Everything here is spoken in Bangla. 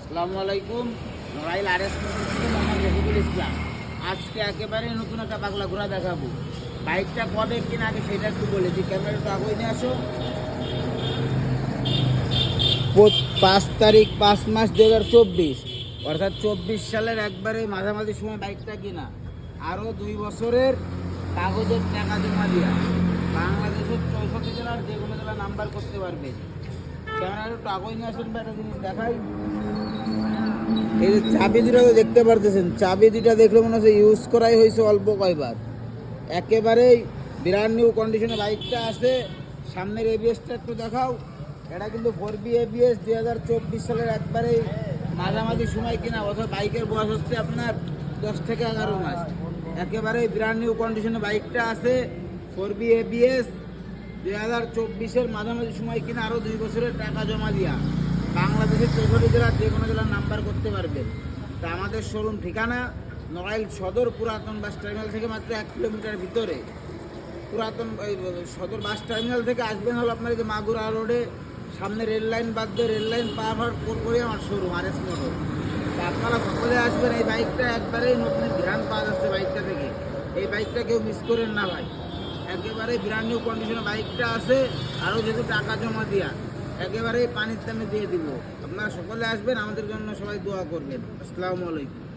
আসসালামু আলাইকুম। মোবাইল আরএস থেকে মোহাম্মদ রফিকুল ইসলাম। আজকে একেবারে নতুন একটা পাগলা ঘোড়া দেখাবো। বাইকটা কবে কিনা আগে সেটা একটু বলে দিই। ক্যামেরাটা আগে নিয়ে আসো। 5 তারিখ 5 মাস 2024, অর্থাৎ 24 সালের একবারে মাঝামাঝি সময় বাইকটা কিনা। আরও 2 বছরের কাগজের টাকা জমা দিয়া বাংলাদেশের 64 জেলার যে কোনো জেলা নাম্বার করতে পারবে। ক্যামেরাটা একটু আগে নিয়ে আসুন বা একটা জিনিস দেখাই। এই যে চাবি দুটো দেখতে পারতেছেন, চাবি দুটা দেখলে মনে হচ্ছে ইউজ করাই হয়েছে অল্প কয়বার। একেবারেই ব্র্যান্ড নিউ কন্ডিশনে বাইকটা আছে। সামনের এবিএসটা একটু দেখাও। এটা কিন্তু 4B ABS 2024 সালের একবারেই মাঝামাঝি সময় কিনা, অথবা বাইকের বয়স হচ্ছে আপনার 10 থেকে 11 মাস। একেবারেই ব্র্যান্ড নিউ কন্ডিশনে বাইকটা আছে। 4B ABS 2024-এর মাঝামাঝি সময় কিনা, আরও 2 বছরের টাকা জমা দিয়া বাংলাদেশের 64 জেলার যে কোনো জেলার নাম্বার করতে পারবেন। তা আমাদের শোরুম ঠিকানা নড়াইল সদর পুরাতন বাস টার্মিনাল থেকে মাত্র 1 কিলোমিটার ভিতরে। পুরাতন সদর বাস টার্মিনাল থেকে আসবেন হলো আপনার যে মাগুরা রোডে, সামনে রেল লাইন বাদ দিয়ে রেল লাইন পার করে আমার শোরুম আরএস মোটর। তা আপনারা সকলে আসবেন। এই বাইকটা একবারেই নতুন ধ্যান পাওয়া যাচ্ছে বাইকটা থেকে। এই বাইকটা কেউ মিস করেন না ভাই। একেবারে ব্র্যান্ড নিউ কন্ডিশনে বাইকটা আছে। আরও যেহেতু টাকা জমা দিয়া একেবারে পানির দামে দিয়ে দিব। আপনারা সকলে আসবেন, আমাদের জন্য সবাই দোয়া করবেন। আসসালামু আলাইকুম।